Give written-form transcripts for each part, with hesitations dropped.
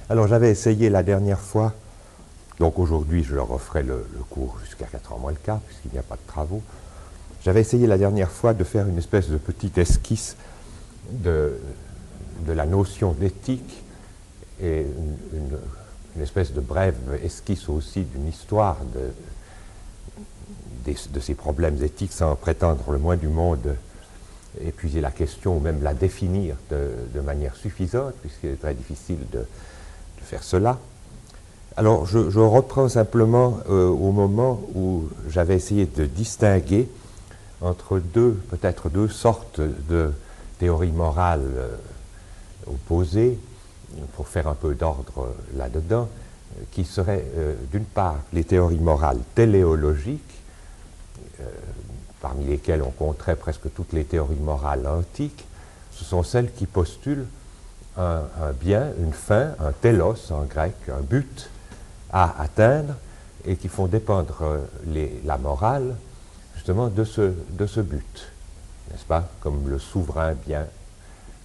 Alors j'avais essayé la dernière fois, donc aujourd'hui je leur referai le cours jusqu'à 4h moins le quart, puisqu'il n'y a pas de travaux. J'avais essayé la dernière fois de faire une espèce de petite esquisse de la notion d'éthique et une espèce de brève esquisse aussi d'une histoire de ces problèmes éthiques sans prétendre le moins du monde épuiser la question ou même la définir de manière suffisante, puisqu'il est très difficile de faire cela. Alors je reprends simplement au moment où j'avais essayé de distinguer entre peut-être deux sortes de théories morales opposées, pour faire un peu d'ordre là-dedans, qui seraient d'une part les théories morales téléologiques, parmi lesquelles on compterait presque toutes les théories morales antiques. Ce sont celles qui postulent un bien, une fin, un télos en grec, un but à atteindre, et qui font dépendre la morale justement de ce but, n'est-ce pas, comme le souverain bien,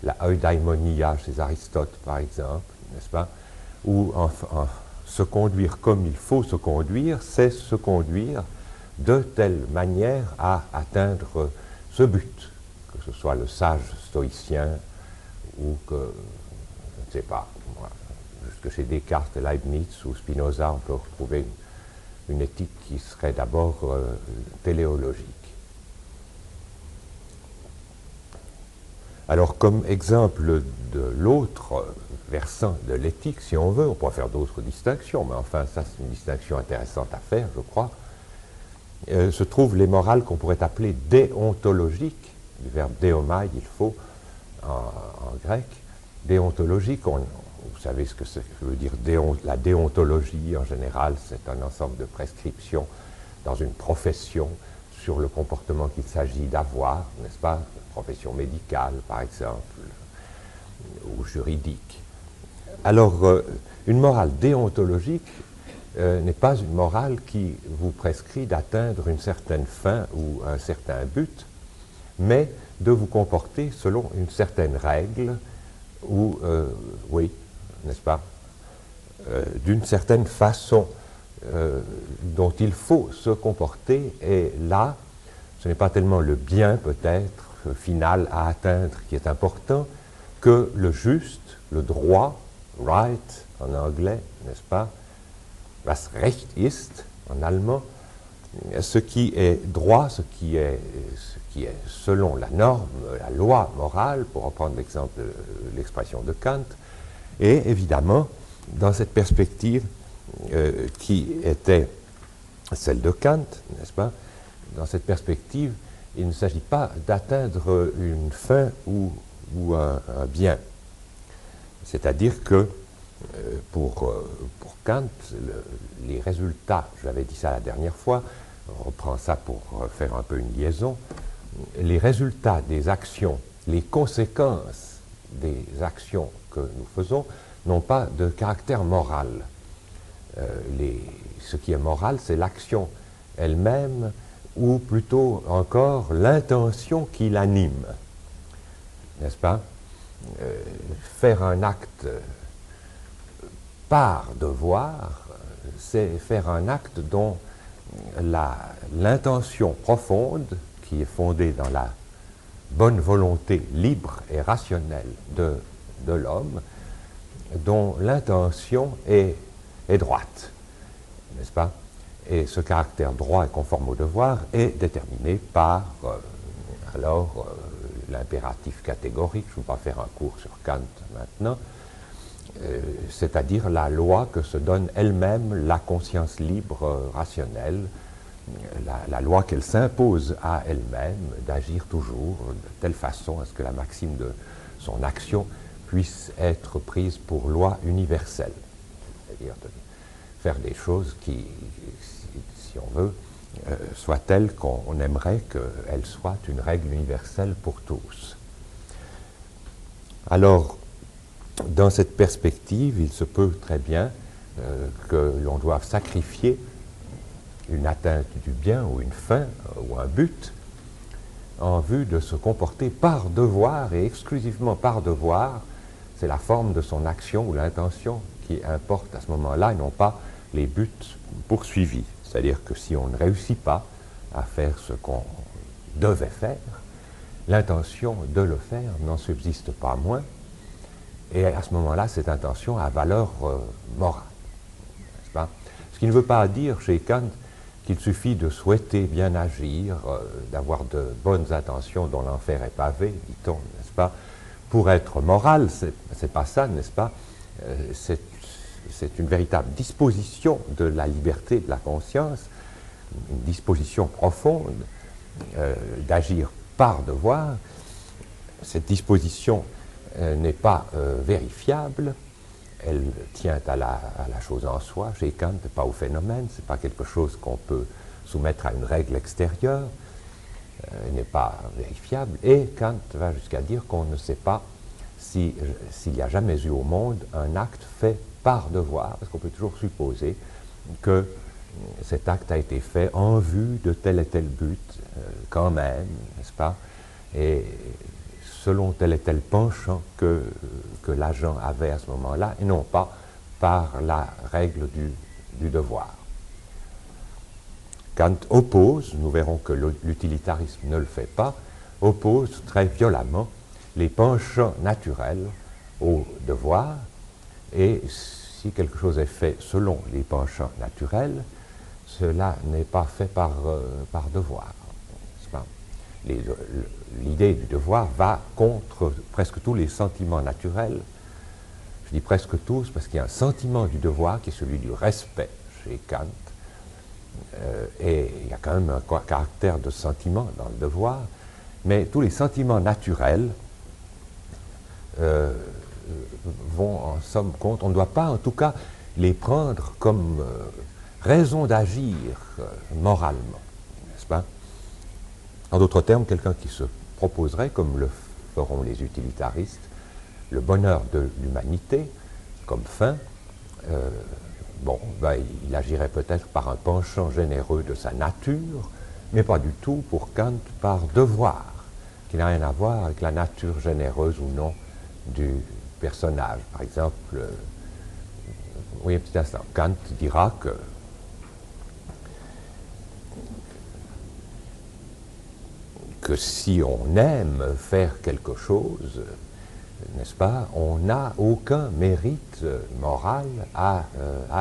la eudaimonia chez Aristote par exemple, n'est-ce pas, ou se conduire comme il faut se conduire, c'est se conduire de telle manière à atteindre ce but, que ce soit le sage stoïcien ou que, je ne sais pas, jusque chez Descartes, Leibniz ou Spinoza, on peut retrouver une éthique qui serait d'abord téléologique. Alors, comme exemple de l'autre versant de l'éthique, si on veut, on pourrait faire d'autres distinctions, mais enfin, ça c'est une distinction intéressante à faire, je crois, se trouvent les morales qu'on pourrait appeler déontologiques, du verbe déomai, il faut, en grec. Déontologique, vous savez ce que veut dire la déontologie en général, c'est un ensemble de prescriptions dans une profession sur le comportement qu'il s'agit d'avoir, n'est-ce pas, profession médicale par exemple, ou juridique. Alors, une morale déontologique n'est pas une morale qui vous prescrit d'atteindre une certaine fin ou un certain but, mais de vous comporter selon une certaine règle ou, oui, n'est-ce pas, d'une certaine façon dont il faut se comporter. Et là, ce n'est pas tellement le bien peut-être final à atteindre qui est important que le juste, le droit, right en anglais, n'est-ce pas, was recht ist en allemand, ce qui est droit, ce qui est selon la norme, la loi morale, pour reprendre l'expression de Kant. Et évidemment, dans cette perspective qui était celle de Kant, n'est-ce pas, dans cette perspective, il ne s'agit pas d'atteindre une fin ou un bien. C'est-à-dire que pour Kant, les résultats, je l'avais dit ça la dernière fois, on reprend ça pour faire un peu une liaison, les résultats des actions, les conséquences des actions que nous faisons n'ont pas de caractère moral. Ce qui est moral, c'est l'action elle-même, ou plutôt encore l'intention qui l'anime, n'est-ce pas? Faire un acte par devoir, c'est faire un acte dont l'intention profonde, qui est fondée dans la bonne volonté libre et rationnelle de l'homme, dont l'intention est droite, n'est-ce pas? Et ce caractère droit et conforme au devoir est déterminé par l'impératif catégorique. Je ne vais pas faire un cours sur Kant maintenant, c'est-à-dire la loi que se donne elle-même la conscience libre rationnelle, la loi qu'elle s'impose à elle-même d'agir toujours de telle façon à ce que la maxime de son action puisse être prise pour loi universelle, c'est-à-dire de faire des choses qui, si on veut, soient telles qu'on aimerait qu'elles soient une règle universelle pour tous. Alors, dans cette perspective, il se peut très bien que l'on doive sacrifier une atteinte du bien ou une fin ou un but en vue de se comporter par devoir et exclusivement par devoir, c'est la forme de son action ou l'intention qui importe à ce moment-là, et non pas les buts poursuivis. C'est-à-dire que si on ne réussit pas à faire ce qu'on devait faire, l'intention de le faire n'en subsiste pas moins, et à ce moment-là, cette intention a valeur morale. N'est-ce pas? Ce qui ne veut pas dire chez Kant qu'il suffit de souhaiter bien agir, d'avoir de bonnes intentions dont l'enfer est pavé, dit-on, n'est-ce pas? Pour être moral, c'est pas ça, n'est-ce pas? C'est une véritable disposition de la liberté de la conscience, une disposition profonde d'agir par devoir. Cette disposition n'est pas vérifiable, elle tient à la chose en soi, chez Kant, pas au phénomène, ce n'est pas quelque chose qu'on peut soumettre à une règle extérieure, elle n'est pas vérifiable, et Kant va jusqu'à dire qu'on ne sait pas s'il n'y a jamais eu au monde un acte fait par devoir, parce qu'on peut toujours supposer que cet acte a été fait en vue de tel et tel but, quand même, n'est-ce pas? Et selon tel et tel penchant que l'agent avait à ce moment-là, et non pas par la règle du devoir. Kant oppose, nous verrons que l'utilitarisme ne le fait pas, oppose très violemment les penchants naturels au devoir, et si quelque chose est fait selon les penchants naturels, cela n'est pas fait par devoir. L'idée du devoir va contre presque tous les sentiments naturels. Je dis presque tous parce qu'il y a un sentiment du devoir qui est celui du respect chez Kant, et il y a quand même un caractère de sentiment dans le devoir, mais tous les sentiments naturels vont en somme compte. On ne doit pas en tout cas les prendre comme raison d'agir moralement, n'est-ce pas? En d'autres termes, quelqu'un qui se proposerait, comme le feront les utilitaristes, le bonheur de l'humanité comme fin, il agirait peut-être par un penchant généreux de sa nature, mais pas du tout pour Kant par devoir, qui n'a rien à voir avec la nature généreuse ou non du personnage. Par exemple, oui, un petit instant, Kant dira que si on aime faire quelque chose, n'est-ce pas, on n'a aucun mérite moral à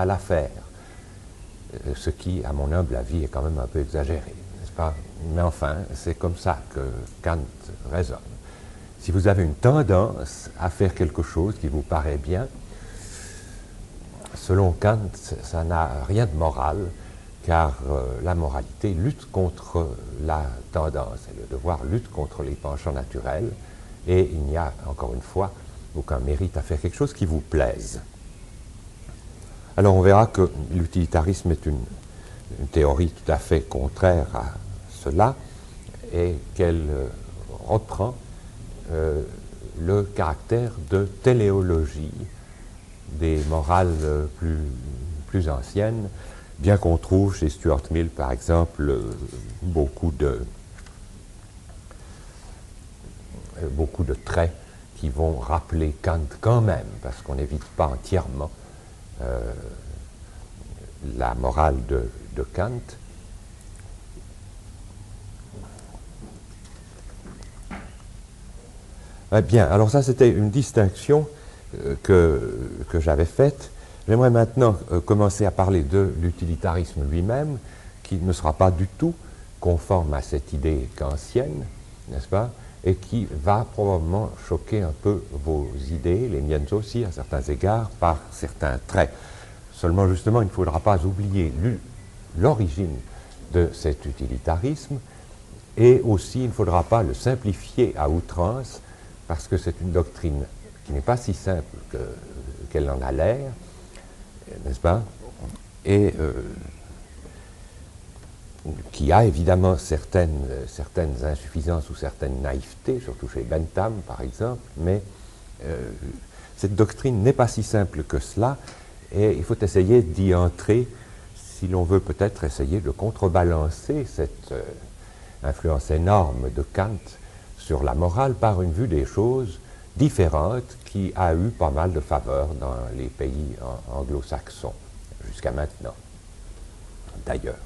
la faire. Ce qui, à mon humble avis, est quand même un peu exagéré, n'est-ce pas? Mais enfin, c'est comme ça que Kant raisonne. Si vous avez une tendance à faire quelque chose qui vous paraît bien, selon Kant, ça n'a rien de moral, car la moralité lutte contre la tendance, et le devoir lutte contre les penchants naturels, et il n'y a, encore une fois, aucun mérite à faire quelque chose qui vous plaise. Alors on verra que l'utilitarisme est une théorie tout à fait contraire à cela, et qu'elle reprend le caractère de téléologie des morales plus anciennes, bien qu'on trouve chez Stuart Mill, par exemple, beaucoup de traits qui vont rappeler Kant quand même, parce qu'on n'évite pas entièrement la morale de Kant. Eh bien, alors ça c'était une distinction que j'avais faite. J'aimerais maintenant commencer à parler de l'utilitarisme lui-même, qui ne sera pas du tout conforme à cette idée kantienne, n'est-ce pas, et qui va probablement choquer un peu vos idées, les miennes aussi à certains égards, par certains traits. Seulement justement, il ne faudra pas oublier l'origine de cet utilitarisme, et aussi il ne faudra pas le simplifier à outrance, parce que c'est une doctrine qui n'est pas si simple qu'elle en a l'air, n'est-ce pas, et qui a évidemment certaines insuffisances ou certaines naïvetés, surtout chez Bentham par exemple, mais cette doctrine n'est pas si simple que cela, et il faut essayer d'y entrer si l'on veut peut-être essayer de contrebalancer cette influence énorme de Kant sur la morale par une vue des choses différente qui a eu pas mal de faveur dans les pays anglo-saxons, jusqu'à maintenant, d'ailleurs.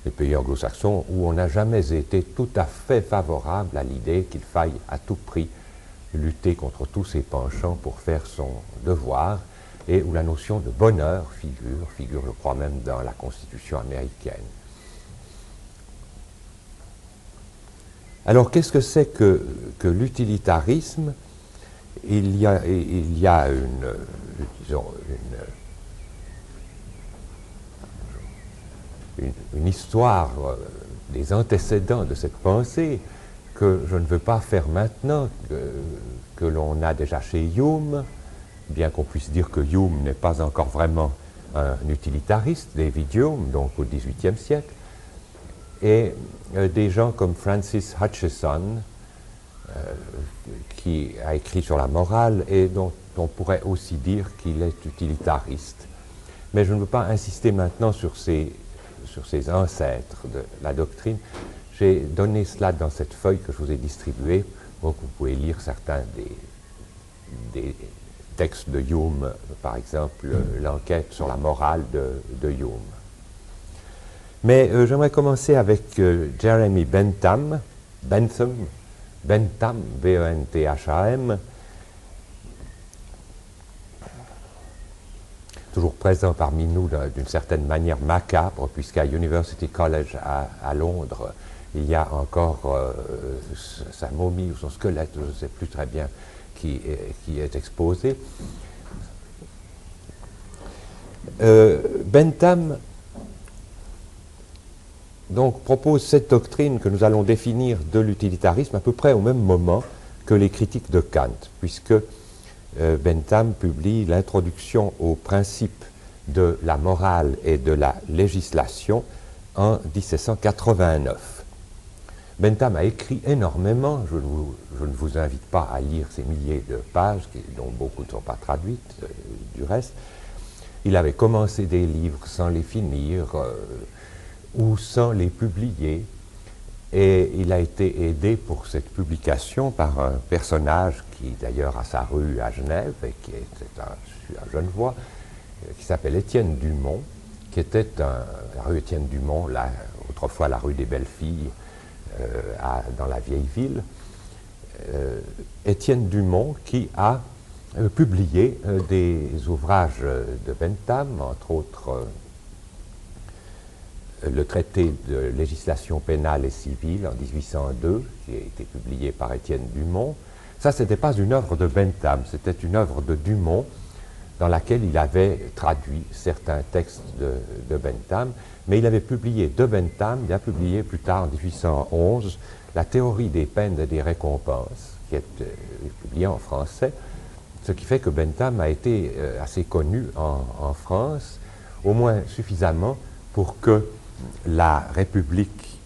Les pays anglo-saxons où on n'a jamais été tout à fait favorable à l'idée qu'il faille à tout prix lutter contre tous ses penchants pour faire son devoir, et où la notion de bonheur figure je crois même dans la Constitution américaine. Alors qu'est-ce que c'est que l'utilitarisme? Il y a une histoire des antécédents de cette pensée que je ne veux pas faire maintenant, que l'on a déjà chez Hume, bien qu'on puisse dire que Hume n'est pas encore vraiment un utilitariste, David Hume, donc au XVIIIe siècle, et des gens comme Francis Hutcheson, qui a écrit sur la morale et dont on pourrait aussi dire qu'il est utilitariste. Mais je ne veux pas insister maintenant sur ces ancêtres de la doctrine. J'ai donné cela dans cette feuille que je vous ai distribuée, donc vous pouvez lire certains des textes de Hume, par exemple l'enquête sur la morale de Hume. Mais j'aimerais commencer avec Jeremy Bentham, B-E-N-T-H-A-M, toujours présent parmi nous d'une certaine manière macabre, puisqu'à University College à Londres, il y a encore sa momie ou son squelette, je ne sais plus très bien, qui est exposé. Bentham donc propose cette doctrine que nous allons définir de l'utilitarisme à peu près au même moment que les critiques de Kant, puisque Bentham publie l'introduction aux principes de la morale et de la législation en 1789. Bentham a écrit énormément, je ne vous invite pas à lire ces milliers de pages, dont beaucoup ne sont pas traduites du reste. Il avait commencé des livres sans les finir, ou sans les publier, et il a été aidé pour cette publication par un personnage qui d'ailleurs a sa rue à Genève et qui était un Genevois, qui s'appelle Étienne Dumont, qui était la rue Étienne Dumont, autrefois la rue des Belles-Filles, dans la vieille ville. Étienne Dumont qui a publié des ouvrages de Bentham, entre autres le traité de législation pénale et civile en 1802, qui a été publié par Étienne Dumont. Ça, ce n'était pas une œuvre de Bentham, c'était une œuvre de Dumont dans laquelle il avait traduit certains textes de Bentham, mais il avait publié de Bentham, il a publié plus tard en 1811 la théorie des peines et des récompenses, qui est publiée en français, ce qui fait que Bentham a été assez connu en France, au moins suffisamment pour que la République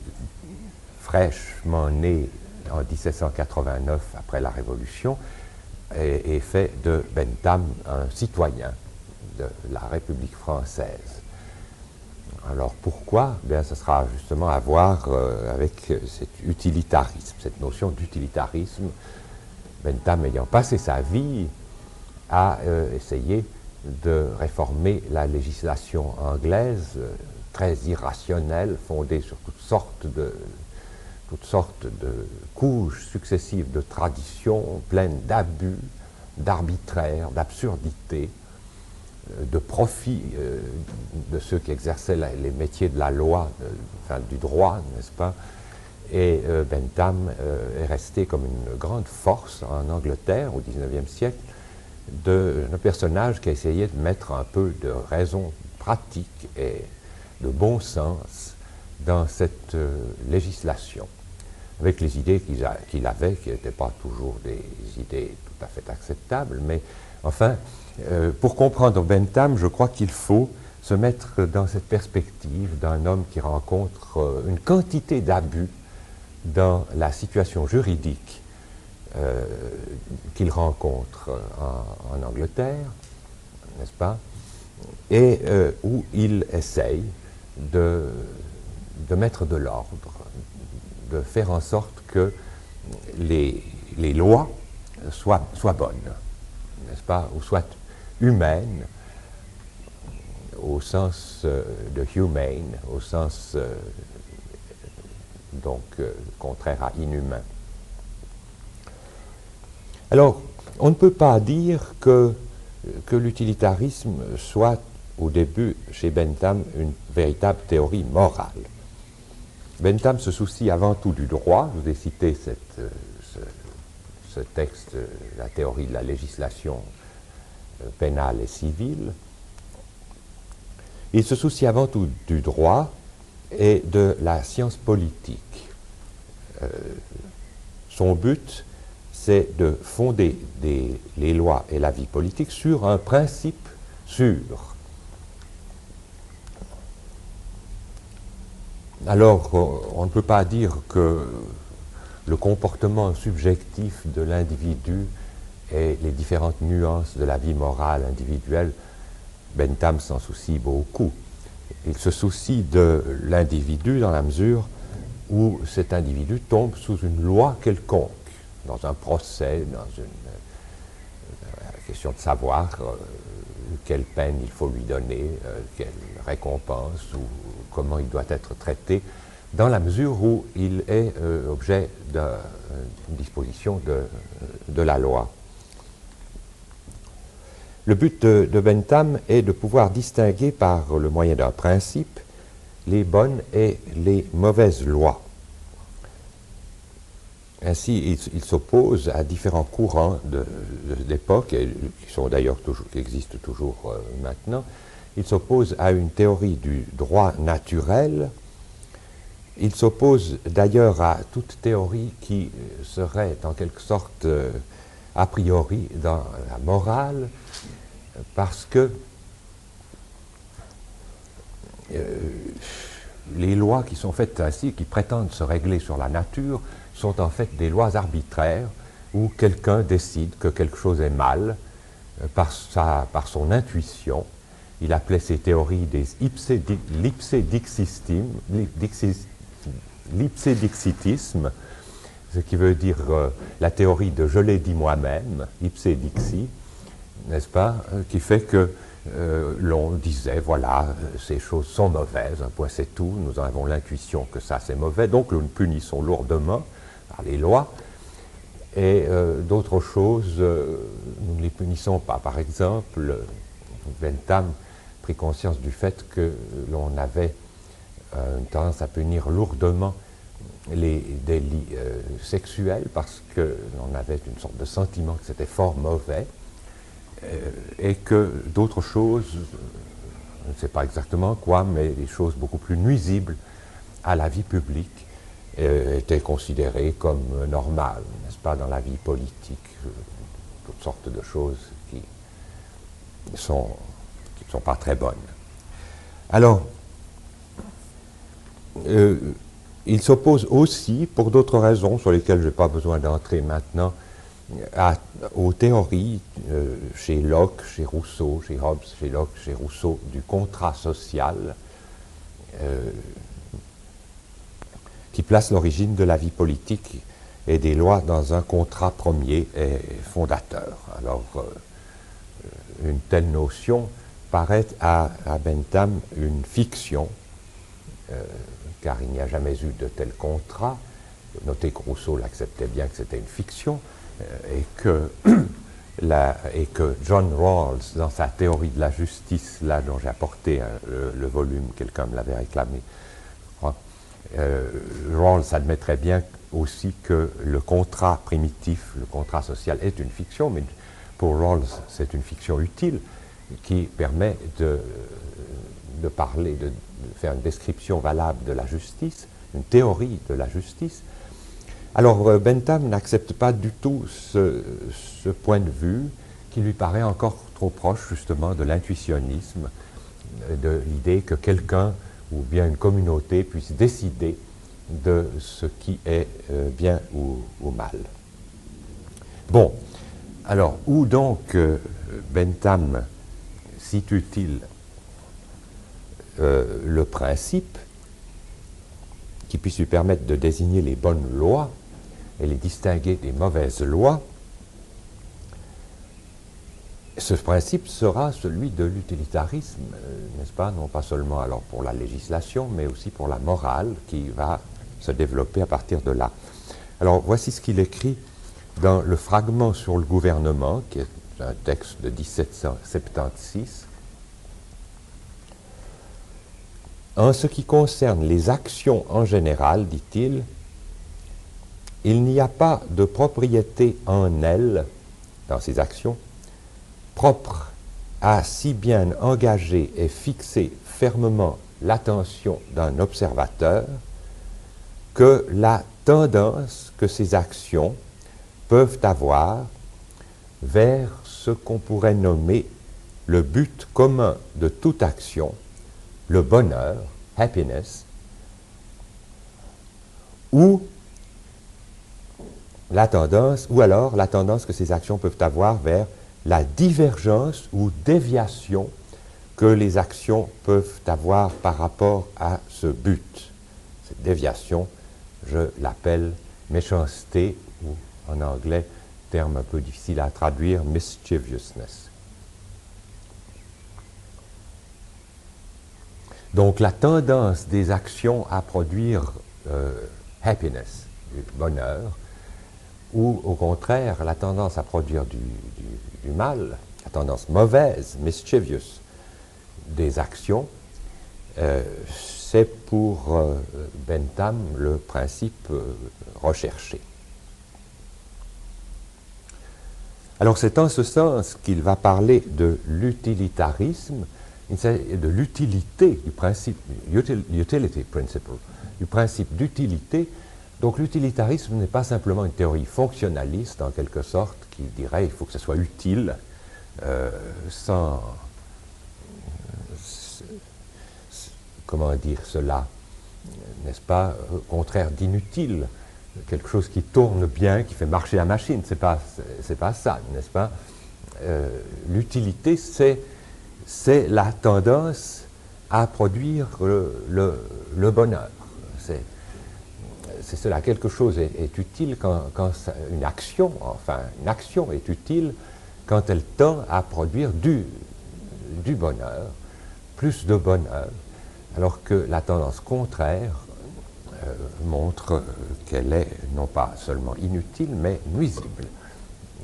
fraîchement née en 1789 après la Révolution ait fait de Bentham un citoyen de la République française. Alors pourquoi? Bien, ce sera justement à voir avec cet utilitarisme, cette notion d'utilitarisme. Bentham ayant passé sa vie à essayer de réformer la législation anglaise, très irrationnelle, fondée sur toutes sortes de couches successives de traditions pleines d'abus, d'arbitraire, d'absurdité, de profit de ceux qui exerçaient les métiers de la loi, du droit, n'est-ce pas? Et Bentham est resté comme une grande force en Angleterre au XIXe siècle, d'un personnage qui a essayé de mettre un peu de raison pratique et de bon sens dans cette législation, avec les idées qu'il avait, qui n'étaient pas toujours des idées tout à fait acceptables, mais enfin, pour comprendre Bentham, je crois qu'il faut se mettre dans cette perspective d'un homme qui rencontre une quantité d'abus dans la situation juridique qu'il rencontre en Angleterre, n'est-ce pas, et où il essaye de mettre de l'ordre, de faire en sorte que les les lois soient bonnes, n'est-ce pas, ou soient humaines, au sens de humane, au sens donc contraire à inhumain. Alors, on ne peut pas dire que l'utilitarisme soit, au début, chez Bentham, une véritable théorie morale. Bentham se soucie avant tout du droit. Je vous ai cité ce texte, la théorie de la législation pénale et civile. Il se soucie avant tout du droit et de la science politique. Son but, c'est de fonder les lois et la vie politique sur un principe sûr. Alors, on ne peut pas dire que le comportement subjectif de l'individu et les différentes nuances de la vie morale individuelle, Bentham s'en soucie beaucoup. Il se soucie de l'individu dans la mesure où cet individu tombe sous une loi quelconque, dans un procès, dans une question de savoir quelle peine il faut lui donner, quelle récompense ou comment il doit être traité, dans la mesure où il est objet d'une disposition de la loi. Le but de Bentham est de pouvoir distinguer par le moyen d'un principe les bonnes et les mauvaises lois. Ainsi, il s'oppose à différents courants de l'époque, qui existent toujours maintenant. Il s'oppose à une théorie du droit naturel. Il s'oppose d'ailleurs à toute théorie qui serait en quelque sorte a priori dans la morale, parce que les lois qui sont faites ainsi, qui prétendent se régler sur la nature, sont en fait des lois arbitraires où quelqu'un décide que quelque chose est mal par son intuition. Il appelait ces théories des l'ipsédixitisme, ce qui veut dire la théorie de je l'ai dit moi-même, ipsédixi, n'est-ce pas, qui fait que l'on disait, voilà, ces choses sont mauvaises, un point c'est tout, nous avons l'intuition que ça c'est mauvais, donc nous punissons lourdement par les lois, et d'autres choses, nous ne les punissons pas. Par exemple, Bentham prit conscience du fait que l'on avait une tendance à punir lourdement les délits sexuels, parce que l'on avait une sorte de sentiment que c'était fort mauvais, et que d'autres choses, je ne sais pas exactement quoi, mais des choses beaucoup plus nuisibles à la vie publique étaient considérées comme normales, n'est-ce pas, dans la vie politique, toutes sortes de choses qui ne sont pas très bonnes. Alors, il s'oppose aussi, pour d'autres raisons sur lesquelles je n'ai pas besoin d'entrer maintenant, aux théories chez Locke, chez Rousseau, chez Hobbes, chez Locke, chez Rousseau, du contrat social qui place l'origine de la vie politique et des lois dans un contrat premier et fondateur. Alors, une telle notion paraît à Bentham une fiction, car il n'y a jamais eu de tel contrat. Notez que Rousseau l'acceptait bien que c'était une fiction, et que John Rawls, dans sa théorie de la justice, là dont j'ai apporté le volume, quelqu'un me l'avait réclamé, Rawls admettrait bien aussi que le contrat primitif, le contrat social est une fiction, mais pour Rawls c'est une fiction utile qui permet de parler, de faire une description valable de la justice, une théorie de la justice. Alors Bentham n'accepte pas du tout ce point de vue qui lui paraît encore trop proche justement de l'intuitionnisme, de l'idée que quelqu'un ou bien une communauté puisse décider de ce qui est bien ou mal. Bon, alors où donc Bentham situe-t-il le principe qui puisse lui permettre de désigner les bonnes lois? et les distinguer des mauvaises lois, ce principe sera celui de l'utilitarisme, n'est-ce pas, non pas seulement alors pour la législation, mais aussi pour la morale qui va se développer à partir de là. Alors voici ce qu'il écrit dans le fragment sur le gouvernement, qui est un texte de 1776. En ce qui concerne les actions en général, dit-il, il n'y a pas de propriété en elles, dans ces actions, propre à si bien engager et fixer fermement l'attention d'un observateur que la tendance que ces actions peuvent avoir vers ce qu'on pourrait nommer le but commun de toute action, le bonheur, happiness, ou alors la tendance que ces actions peuvent avoir vers la divergence ou déviation que les actions peuvent avoir par rapport à ce but. Cette déviation, je l'appelle méchanceté, ou en anglais, terme un peu difficile à traduire, mischievousness. Donc la tendance des actions à produire happiness, du bonheur, ou au contraire la tendance à produire du mal, la tendance mauvaise, mischievous, des actions, c'est pour Bentham le principe recherché. Alors c'est en ce sens qu'il va parler de l'utilitarisme, de l'utilité du principe, utility principle, du principe d'utilité. Donc l'utilitarisme n'est pas simplement une théorie fonctionnaliste, en quelque sorte, qui dirait qu'il faut que ce soit utile, sans, comment dire cela, n'est-ce pas, au contraire d'inutile, quelque chose qui tourne bien, qui fait marcher la machine, c'est pas ça, n'est-ce pas? L'utilité, c'est la tendance à produire le bonheur. C'est cela, quelque chose est utile quand une action est utile quand elle tend à produire du bonheur, plus de bonheur, alors que la tendance contraire montre qu'elle est non pas seulement inutile, mais nuisible,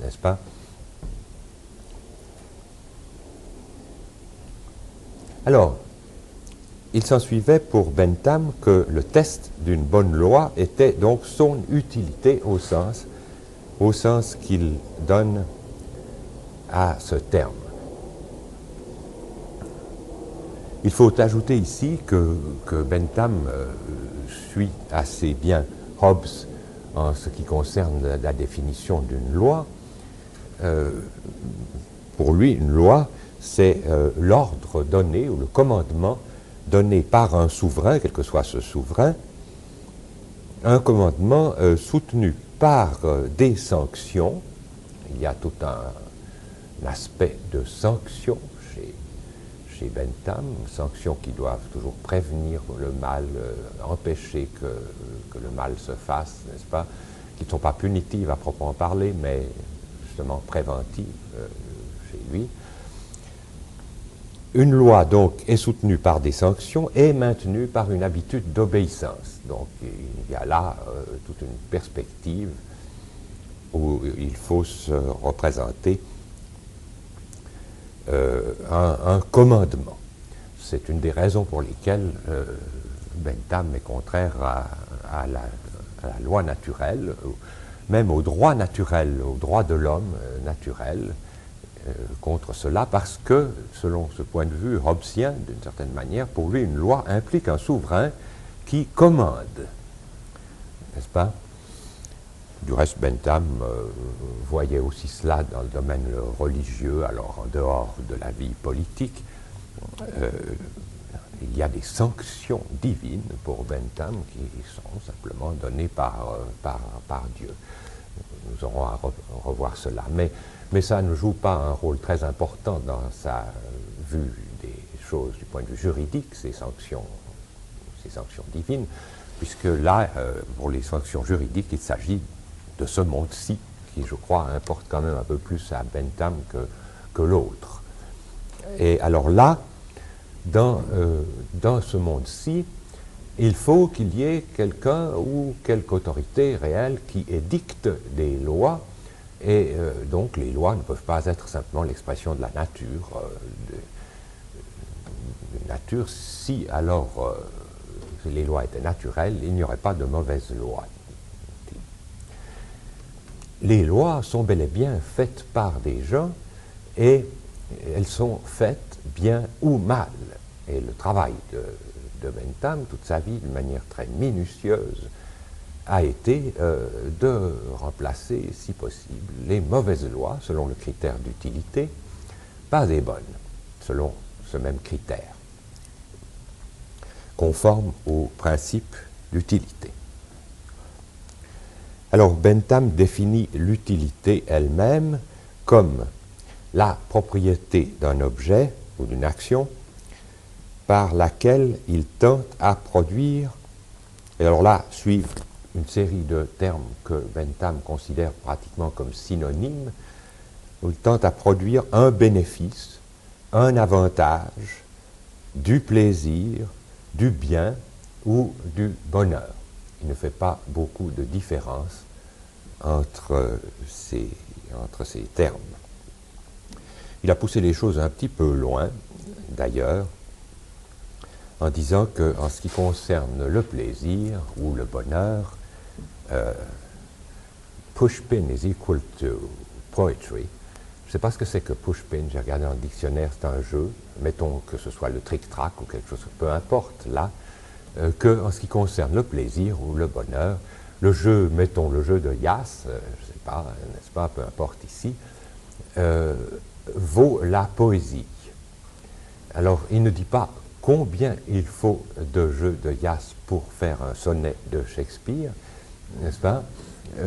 n'est-ce pas? Alors, il s'ensuivait pour Bentham que le test d'une bonne loi était donc son utilité au sens qu'il donne à ce terme. Il faut ajouter ici que Bentham suit assez bien Hobbes en ce qui concerne la définition d'une loi. Pour lui, une loi, c'est l'ordre donné ou le commandement donné par un souverain, quel que soit ce souverain, un commandement soutenu par des sanctions. Il y a tout un aspect de sanctions chez Bentham, sanctions qui doivent toujours prévenir le mal, empêcher que le mal se fasse, n'est-ce pas, qui ne sont pas punitives à proprement parler, mais justement préventives chez lui. Une loi, donc, est soutenue par des sanctions et maintenue par une habitude d'obéissance. Donc, il y a là toute une perspective où il faut se représenter un commandement. C'est une des raisons pour lesquelles Bentham est contraire à la loi naturelle, même au droit naturel, au droit de l'homme naturel, contre cela, parce que, selon ce point de vue hobbesien, d'une certaine manière, pour lui, une loi implique un souverain qui commande, n'est-ce pas? Du reste, Bentham voyait aussi cela dans le domaine religieux, alors en dehors de la vie politique. Il y a des sanctions divines pour Bentham qui sont simplement données par Dieu. Nous aurons à revoir cela. Mais ça ne joue pas un rôle très important dans sa vue des choses du point de vue juridique, ces sanctions divines, puisque là, pour les sanctions juridiques, il s'agit de ce monde-ci, qui, je crois, importe quand même un peu plus à Bentham que l'autre. Et alors là, dans ce monde-ci, il faut qu'il y ait quelqu'un ou quelque autorité réelle qui édicte des lois, et donc les lois ne peuvent pas être simplement l'expression de la nature. Nature, si alors les lois étaient naturelles, il n'y aurait pas de mauvaises lois. Les lois sont bel et bien faites par des gens, et elles sont faites bien ou mal. Et le travail de Bentham, toute sa vie, d'une manière très minutieuse, a été de remplacer, si possible, les mauvaises lois, selon le critère d'utilité, par des bonnes, selon ce même critère, conforme au principe d'utilité. Alors Bentham définit l'utilité elle-même comme la propriété d'un objet ou d'une action par laquelle il tente à produire, et alors là suivent une série de termes que Bentham considère pratiquement comme synonymes, où il tente à produire un bénéfice, un avantage, du plaisir, du bien ou du bonheur. Il ne fait pas beaucoup de différence entre ces termes. Il a poussé les choses un petit peu loin, d'ailleurs, en disant qu'en ce qui concerne le plaisir ou le bonheur, pushpin is equal to poetry. Je ne sais pas ce que c'est que pushpin, j'ai regardé dans le dictionnaire, c'est un jeu, mettons que ce soit le trick-track ou quelque chose, peu importe là, qu'en ce qui concerne le plaisir ou le bonheur, le jeu, mettons le jeu de Yass, je ne sais pas, n'est-ce pas, peu importe ici, vaut la poésie. Alors, il ne dit pas combien il faut de jeux de Yass pour faire un sonnet de Shakespeare, n'est-ce pas?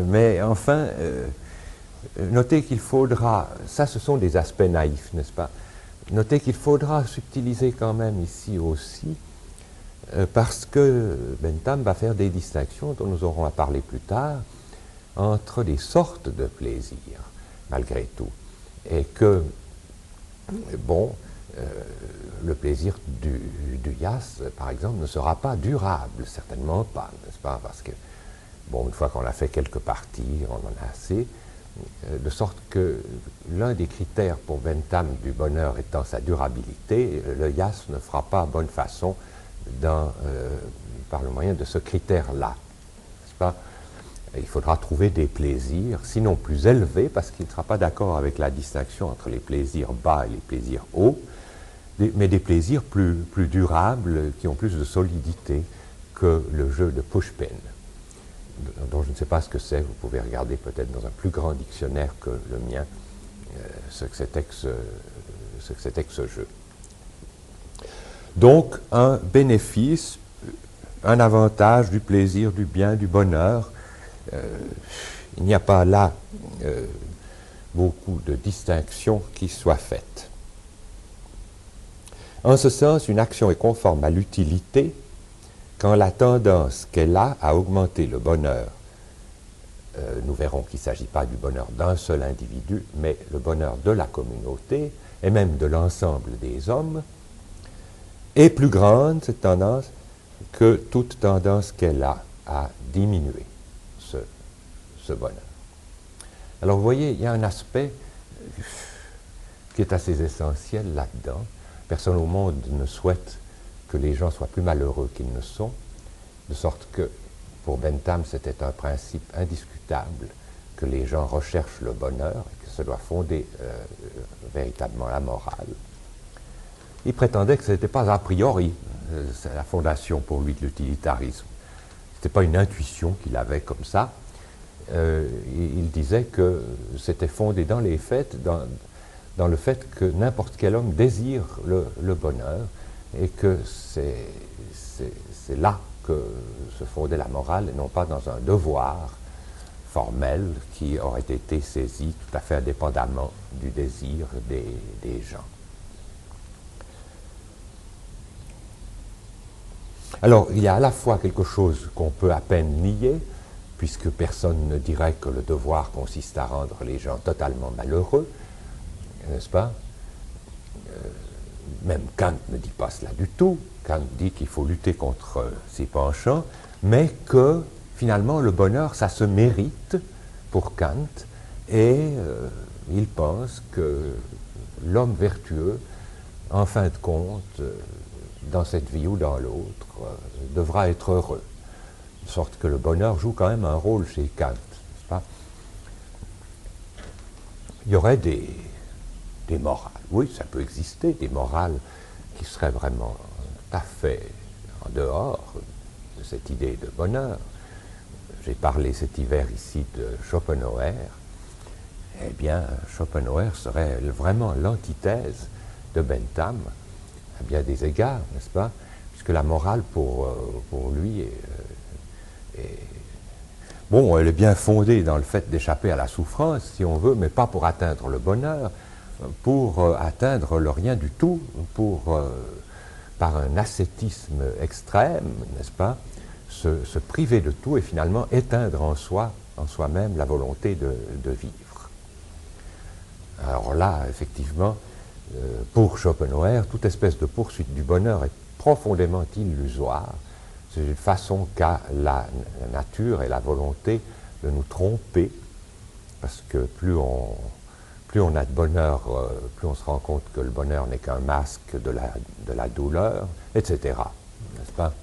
Mais enfin, notez qu'il faudra, ça ce sont des aspects naïfs, n'est-ce pas? Notez qu'il faudra subtiliser quand même ici aussi, parce que Bentham va faire des distinctions dont nous aurons à parler plus tard, entre des sortes de plaisir, malgré tout. Et que, bon, le plaisir du Yass, par exemple, ne sera pas durable, certainement pas, n'est-ce pas? Parce que, bon, une fois qu'on a fait quelques parties, on en a assez, de sorte que l'un des critères pour Bentham du bonheur étant sa durabilité, le Yass ne fera pas bonne façon par le moyen de ce critère-là, n'est-ce pas? Il faudra trouver des plaisirs, sinon plus élevés, parce qu'il ne sera pas d'accord avec la distinction entre les plaisirs bas et les plaisirs hauts, mais des plaisirs plus durables, qui ont plus de solidité que le jeu de pushpin, dont je ne sais pas ce que c'est. Vous pouvez regarder peut-être dans un plus grand dictionnaire que le mien ce que c'était que ce jeu. Donc, un bénéfice, un avantage, du plaisir, du bien, du bonheur. Il n'y a pas là beaucoup de distinctions qui soient faites. En ce sens, une action est conforme à l'utilité quand la tendance qu'elle a à augmenter le bonheur, nous verrons qu'il ne s'agit pas du bonheur d'un seul individu, mais le bonheur de la communauté et même de l'ensemble des hommes, est plus grande, cette tendance, que toute tendance qu'elle a à diminuer ce bonheur. Alors vous voyez, il y a un aspect qui est assez essentiel là-dedans. Personne au monde ne souhaite que les gens soient plus malheureux qu'ils ne sont, de sorte que pour Bentham, c'était un principe indiscutable que les gens recherchent le bonheur et que ça doit fonder véritablement la morale. Il prétendait que ce n'était pas a priori la fondation pour lui de l'utilitarisme. Ce n'était pas une intuition qu'il avait comme ça. Il disait que c'était fondé dans les faits, dans le fait que n'importe quel homme désire le bonheur et que c'est là que se fondait la morale et non pas dans un devoir formel qui aurait été saisi tout à fait indépendamment du désir des gens. Alors, il y a à la fois quelque chose qu'on peut à peine nier, puisque personne ne dirait que le devoir consiste à rendre les gens totalement malheureux, n'est-ce pas? Même Kant ne dit pas cela du tout. Kant dit qu'il faut lutter contre ses penchants, mais que finalement le bonheur, ça se mérite pour Kant, et il pense que l'homme vertueux, en fin de compte, dans cette vie ou dans l'autre, devra être heureux. De sorte que le bonheur joue quand même un rôle chez Kant, n'est-ce pas? Il y aurait des morales. Oui, ça peut exister, des morales qui seraient vraiment tout à fait en dehors de cette idée de bonheur. J'ai parlé cet hiver ici de Schopenhauer. Eh bien, Schopenhauer serait vraiment l'antithèse de Bentham, à bien des égards, n'est-ce pas? Puisque la morale, pour lui, bon, elle est bien fondée dans le fait d'échapper à la souffrance, si on veut, mais pas pour atteindre le bonheur, pour atteindre le rien du tout, par un ascétisme extrême, n'est-ce pas, se priver de tout et finalement éteindre en soi-même la volonté de vivre. Alors là, effectivement, pour Schopenhauer, toute espèce de poursuite du bonheur est profondément illusoire. C'est une façon qu'a la nature et la volonté de nous tromper, parce que plus on a de bonheur, plus on se rend compte que le bonheur n'est qu'un masque de la douleur, etc. N'est-ce pas?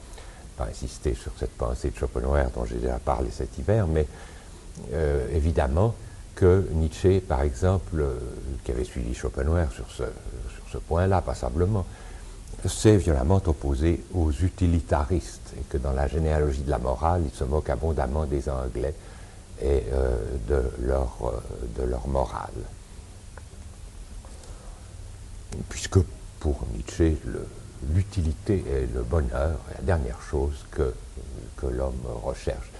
Je ne vais pas insister sur cette pensée de Schopenhauer dont j'ai déjà parlé cet hiver, mais évidemment que Nietzsche, par exemple, qui avait suivi Schopenhauer sur ce point-là, passablement, s'est violemment opposé aux utilitaristes, et que dans la généalogie de la morale, il se moque abondamment des Anglais et de leur morale. Puisque pour Nietzsche, l'utilité et le bonheur est la dernière chose que l'homme recherche.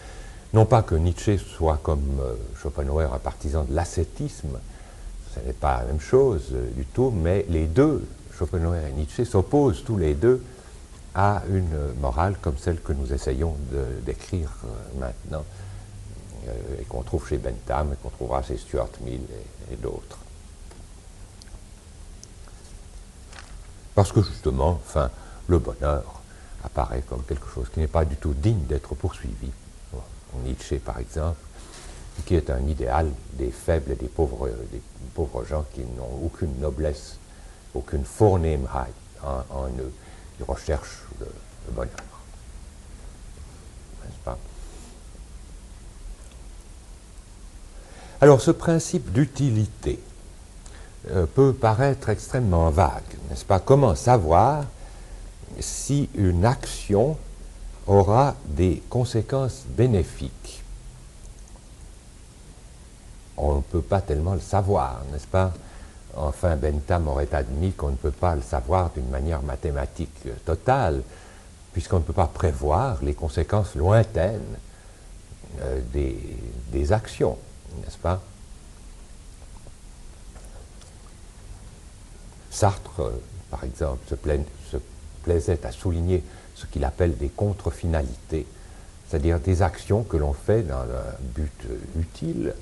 Non pas que Nietzsche soit comme Schopenhauer un partisan de l'ascétisme, ce n'est pas la même chose du tout, mais les deux, Schopenhauer et Nietzsche, s'opposent tous les deux à une morale comme celle que nous essayons de décrire maintenant, et qu'on trouve chez Bentham, et qu'on trouvera chez Stuart Mill et d'autres. Parce que justement, enfin, le bonheur apparaît comme quelque chose qui n'est pas du tout digne d'être poursuivi. Nietzsche, par exemple, qui est un idéal des faibles et des pauvres gens qui n'ont aucune noblesse, aucune Vornehmheit en eux, qui recherchent le bonheur. N'est-ce pas? Alors, ce principe d'utilité peut paraître extrêmement vague, n'est-ce pas? Comment savoir si une action aura des conséquences bénéfiques? On ne peut pas tellement le savoir, n'est-ce pas? Enfin, Bentham aurait admis qu'on ne peut pas le savoir d'une manière mathématique totale, puisqu'on ne peut pas prévoir les conséquences lointaines des actions, n'est-ce pas? Sartre, par exemple, se plaisait à souligner ce qu'il appelle des contre-finalités, c'est-à-dire des actions que l'on fait dans un but utile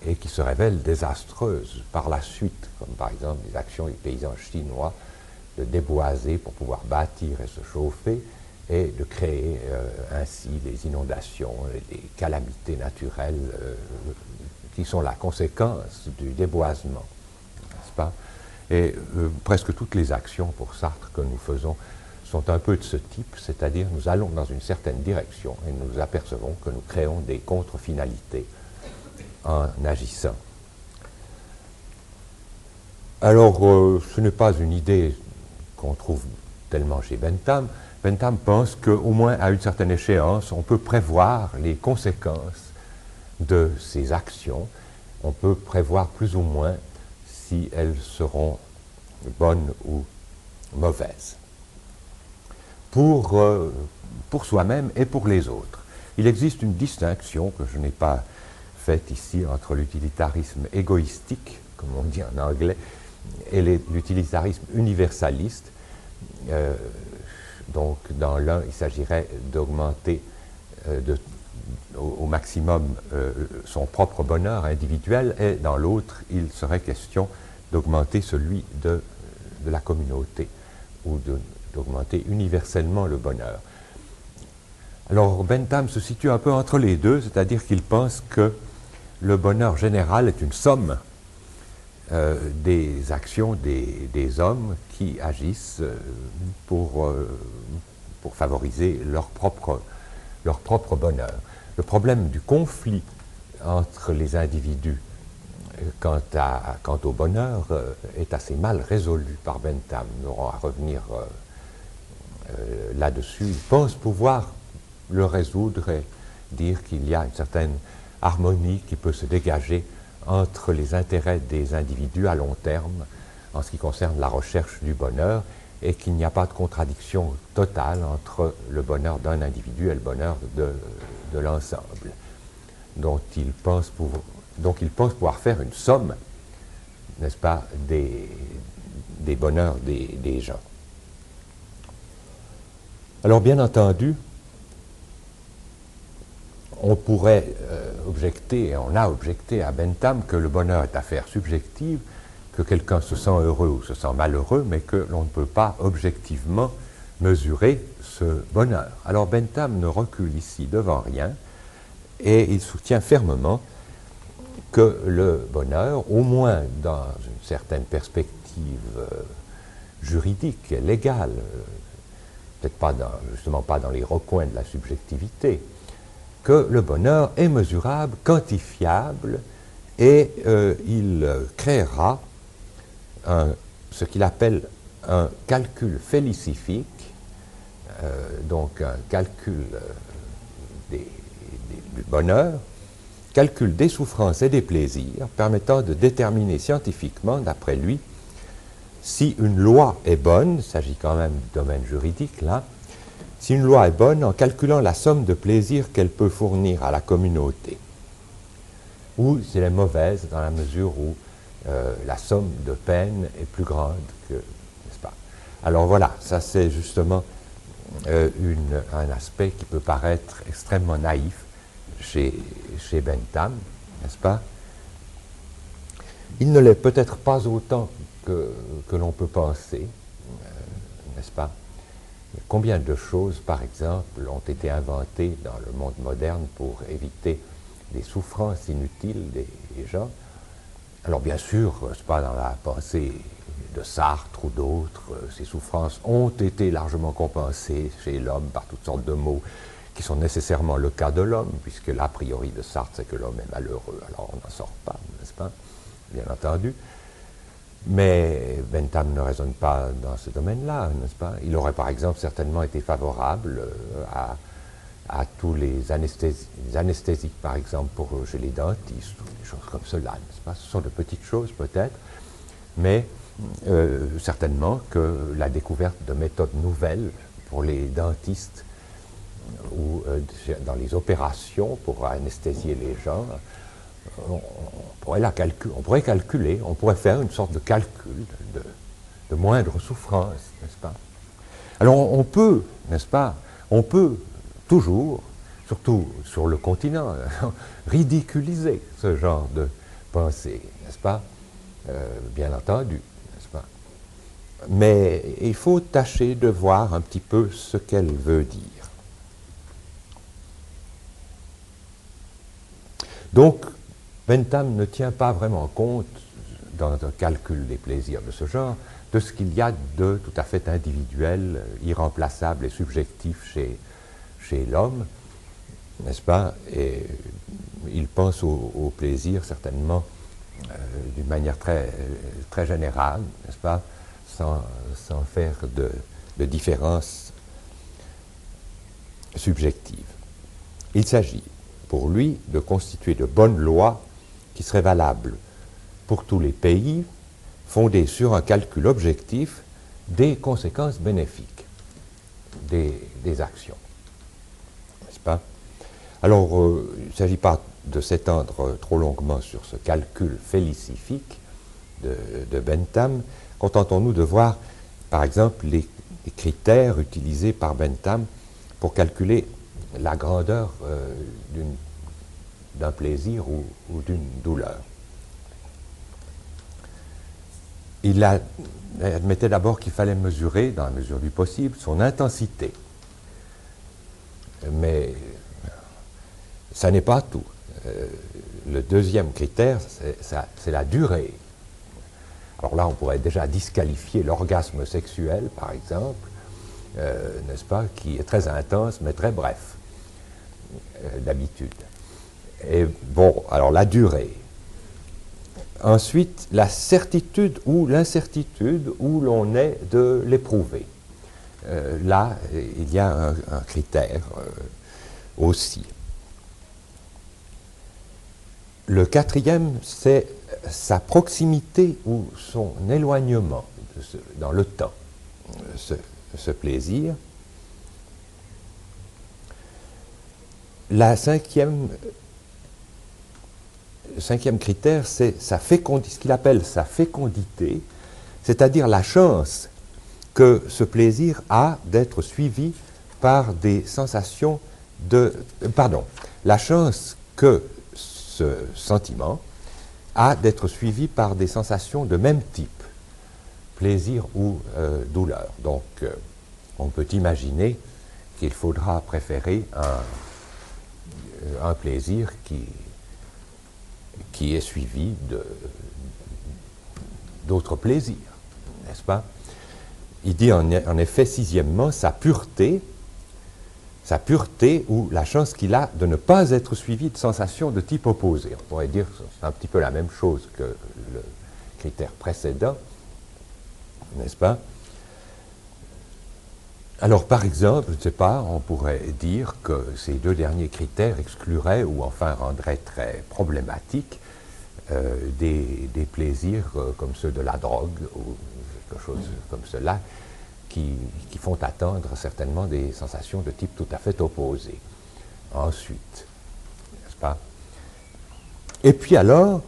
et qui se révèlent désastreuses par la suite, comme par exemple les actions des paysans chinois de déboiser pour pouvoir bâtir et se chauffer et de créer ainsi des inondations et des calamités naturelles qui sont la conséquence du déboisement, n'est-ce pas? Et presque toutes les actions pour Sartre que nous faisons sont un peu de ce type, c'est-à-dire nous allons dans une certaine direction et nous apercevons que nous créons des contre-finalités en agissant. Alors, ce n'est pas une idée qu'on trouve tellement chez Bentham. Bentham pense qu'au moins à une certaine échéance, on peut prévoir les conséquences de ces actions. On peut prévoir plus ou moins si elles seront bonnes ou mauvaises. Pour soi-même et pour les autres. Il existe une distinction que je n'ai pas faite ici entre l'utilitarisme égoïstique, comme on dit en anglais, et l'utilitarisme universaliste. Donc, dans l'un, il s'agirait d'augmenter, au maximum son propre bonheur individuel, et dans l'autre, il serait question d'augmenter celui de la communauté, ou d'augmenter universellement le bonheur. Alors Bentham se situe un peu entre les deux, c'est-à-dire qu'il pense que le bonheur général est une somme des actions des hommes qui agissent pour favoriser leur propre bonheur. Le problème du conflit entre les individus quant au bonheur est assez mal résolu par Bentham. Nous aurons à revenir là-dessus. Il pense pouvoir le résoudre et dire qu'il y a une certaine harmonie qui peut se dégager entre les intérêts des individus à long terme en ce qui concerne la recherche du bonheur, et qu'il n'y a pas de contradiction totale entre le bonheur d'un individu et le bonheur de l'ensemble. Donc il pense pouvoir faire une somme, n'est-ce pas, des bonheurs des gens. Alors bien entendu, on pourrait objecter, et on a objecté à Bentham, que le bonheur est affaire subjective, que quelqu'un se sent heureux ou se sent malheureux, mais que l'on ne peut pas objectivement mesurer ce bonheur. Alors Bentham ne recule ici devant rien, et il soutient fermement que le bonheur, au moins dans une certaine perspective juridique et légale, peut-être justement pas dans les recoins de la subjectivité, que le bonheur est mesurable, quantifiable, et il créera ce qu'il appelle un calcul félicifique, donc un calcul du bonheur, calcul des souffrances et des plaisirs, permettant de déterminer scientifiquement, d'après lui, si une loi est bonne, il s'agit quand même du domaine juridique là, si une loi est bonne en calculant la somme de plaisirs qu'elle peut fournir à la communauté, ou si elle est mauvaise dans la mesure où la somme de peine est plus grande que, n'est-ce pas? Alors voilà, ça c'est justement un aspect qui peut paraître extrêmement naïf chez Bentham, n'est-ce pas? Il ne l'est peut-être pas autant que l'on peut penser, n'est-ce pas? Combien de choses, par exemple, ont été inventées dans le monde moderne pour éviter des souffrances inutiles des gens? Alors bien sûr, c'est pas dans la pensée de Sartre ou d'autres, ces souffrances ont été largement compensées chez l'homme par toutes sortes de maux qui sont nécessairement le cas de l'homme, puisque l'a priori de Sartre, c'est que l'homme est malheureux, alors on n'en sort pas, n'est-ce pas? Bien entendu. Mais Bentham ne raisonne pas dans ce domaine-là, n'est-ce pas? Il aurait par exemple certainement été favorable à tous les anesthésiques, par exemple, chez les dentistes, ou des choses comme cela, n'est-ce pas? Ce sont de petites choses peut-être, mais certainement que la découverte de méthodes nouvelles pour les dentistes ou dans les opérations pour anesthésier les gens, on pourrait calculer, on pourrait faire une sorte de calcul de moindre souffrance, n'est-ce pas? Alors on peut, n'est-ce pas, on peut toujours, surtout sur le continent, ridiculiser ce genre de pensée, n'est-ce pas? Bien entendu, n'est-ce pas? Mais il faut tâcher de voir un petit peu ce qu'elle veut dire. Donc, Bentham ne tient pas vraiment compte, dans un calcul des plaisirs de ce genre, de ce qu'il y a de tout à fait individuel, irremplaçable et subjectif chez l'homme, n'est-ce pas? Et il pense au plaisir certainement d'une manière très, très générale, n'est-ce pas? Sans faire de différence subjective. Il s'agit pour lui de constituer de bonnes lois qui seraient valables pour tous les pays, fondées sur un calcul objectif des conséquences bénéfiques des actions. N'est-ce pas? Alors, il ne s'agit pas de s'étendre trop longuement sur ce calcul félicifique de Bentham. Contentons-nous de voir, par exemple, les critères utilisés par Bentham pour calculer la grandeur d'un plaisir ou d'une douleur. Il admettait d'abord qu'il fallait mesurer, dans la mesure du possible, son intensité. Mais ça n'est pas tout. Le deuxième critère, c'est la durée. Alors là, on pourrait déjà disqualifier l'orgasme sexuel, par exemple, n'est-ce pas, qui est très intense, mais très bref, d'habitude. Et bon, alors la durée. Ensuite, la certitude ou l'incertitude où l'on est de l'éprouver. Là, il y a un critère aussi. Le quatrième, c'est sa proximité ou son éloignement dans le temps, ce plaisir. Le cinquième critère, c'est ce qu'il appelle sa fécondité, c'est-à-dire la chance que ce plaisir a d'être suivi par des sensations la chance que ce sentiment a d'être suivi par des sensations de même type, plaisir ou douleur. Donc, on peut imaginer qu'il faudra préférer un plaisir qui est suivi d'autres plaisirs, n'est-ce pas? Il dit en effet, sixièmement, sa pureté ou la chance qu'il a de ne pas être suivi de sensations de type opposé. On pourrait dire que c'est un petit peu la même chose que le critère précédent, n'est-ce pas? Alors, par exemple, je ne sais pas, on pourrait dire que ces deux derniers critères excluraient ou enfin rendraient très problématiques des plaisirs comme ceux de la drogue ou quelque chose comme cela qui font attendre certainement des sensations de type tout à fait opposé. Ensuite, n'est-ce pas? Et puis alors,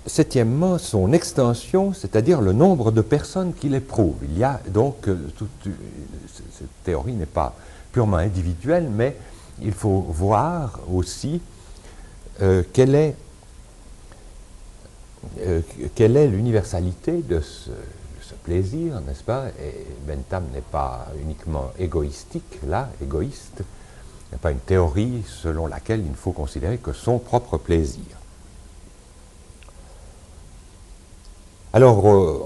septièmement, son extension, c'est-à-dire le nombre de personnes qui l'éprouvent. Il y a donc, cette théorie n'est pas purement individuelle, mais il faut voir aussi quelle est l'universalité de ce plaisir, n'est-ce pas? Et Bentham n'est pas uniquement égoïste, il n'y a pas une théorie selon laquelle il ne faut considérer que son propre plaisir. Alors,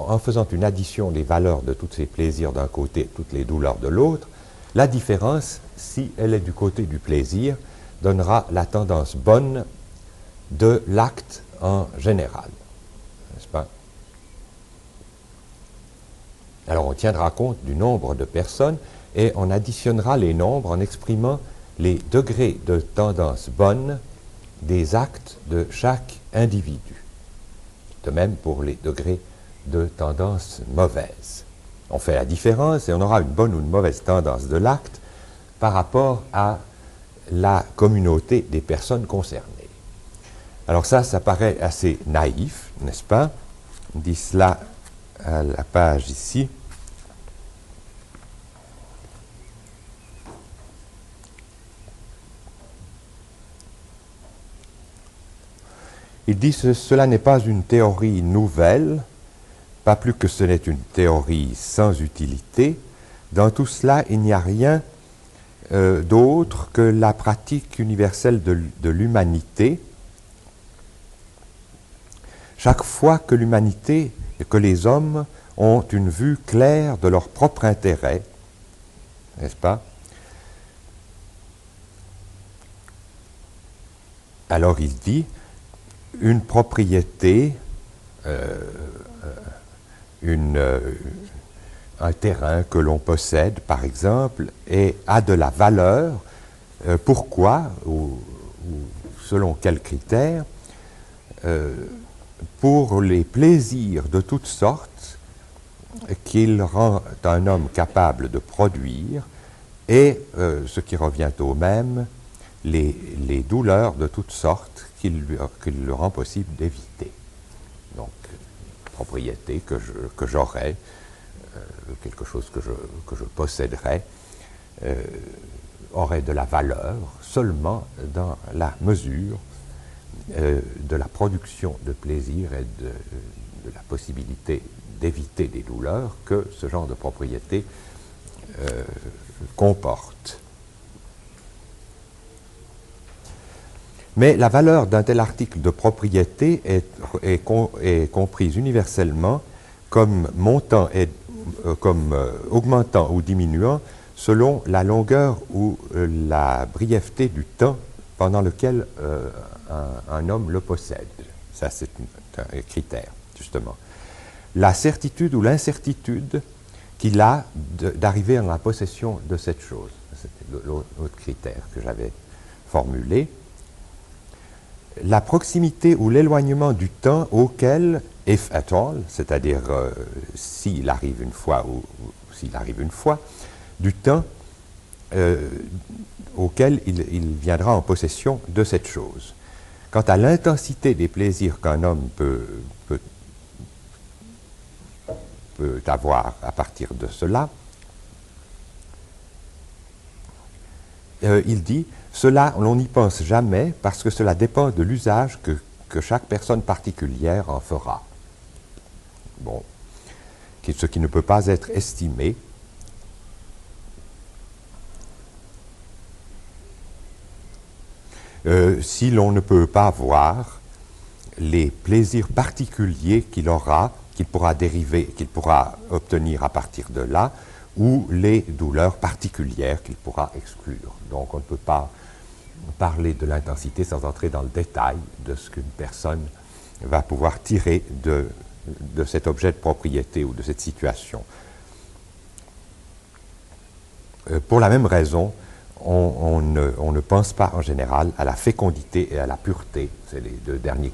en faisant une addition des valeurs de tous ces plaisirs d'un côté, toutes les douleurs de l'autre, la différence, si elle est du côté du plaisir, donnera la tendance bonne de l'acte en général, n'est-ce pas? Alors, on tiendra compte du nombre de personnes et on additionnera les nombres en exprimant les degrés de tendance bonne des actes de chaque individu. De même pour les degrés de tendance mauvaise. On fait la différence et on aura une bonne ou une mauvaise tendance de l'acte par rapport à la communauté des personnes concernées. Alors ça paraît assez naïf, n'est-ce pas? On dit cela à la page ici. Il dit que cela n'est pas une théorie nouvelle, pas plus que ce n'est une théorie sans utilité. Dans tout cela, il n'y a rien d'autre que la pratique universelle de l'humanité. Chaque fois que l'humanité et que les hommes ont une vue claire de leur propre intérêt, n'est-ce pas? Alors il dit, une propriété, un terrain que l'on possède, par exemple, a de la valeur. Pourquoi ou selon quels critères? Pour les plaisirs de toutes sortes qu'il rend un homme capable de produire et, ce qui revient au même, les douleurs de toutes sortes qu'il le rend possible d'éviter. Donc, propriété que j'aurais, quelque chose que je posséderais, aurait de la valeur seulement dans la mesure de la production de plaisir et de la possibilité d'éviter des douleurs que ce genre de propriété comporte. Mais la valeur d'un tel article de propriété est comprise universellement comme montant et comme augmentant ou diminuant selon la longueur ou la brièveté du temps pendant lequel un homme le possède. Ça, c'est un critère, justement. La certitude ou l'incertitude qu'il a d'arriver en la possession de cette chose. C'était l'autre critère que j'avais formulé. La proximité ou l'éloignement du temps auquel, if at all, c'est-à-dire s'il arrive une fois ou s'il arrive une fois, du temps auquel il viendra en possession de cette chose. Quant à l'intensité des plaisirs qu'un homme peut avoir à partir de cela, il dit « Cela, on n'y pense jamais parce que cela dépend de l'usage que chaque personne particulière en fera. » Bon, ce qui ne peut pas être estimé. Si l'on ne peut pas voir les plaisirs particuliers qu'il aura, qu'il pourra dériver, qu'il pourra obtenir à partir de là, ou les douleurs particulières qu'il pourra exclure. Donc on ne peut pas parler de l'intensité sans entrer dans le détail de ce qu'une personne va pouvoir tirer de cet objet de propriété ou de cette situation. Pour la même raison, on ne pense pas en général à la fécondité et à la pureté. C'est les deux derniers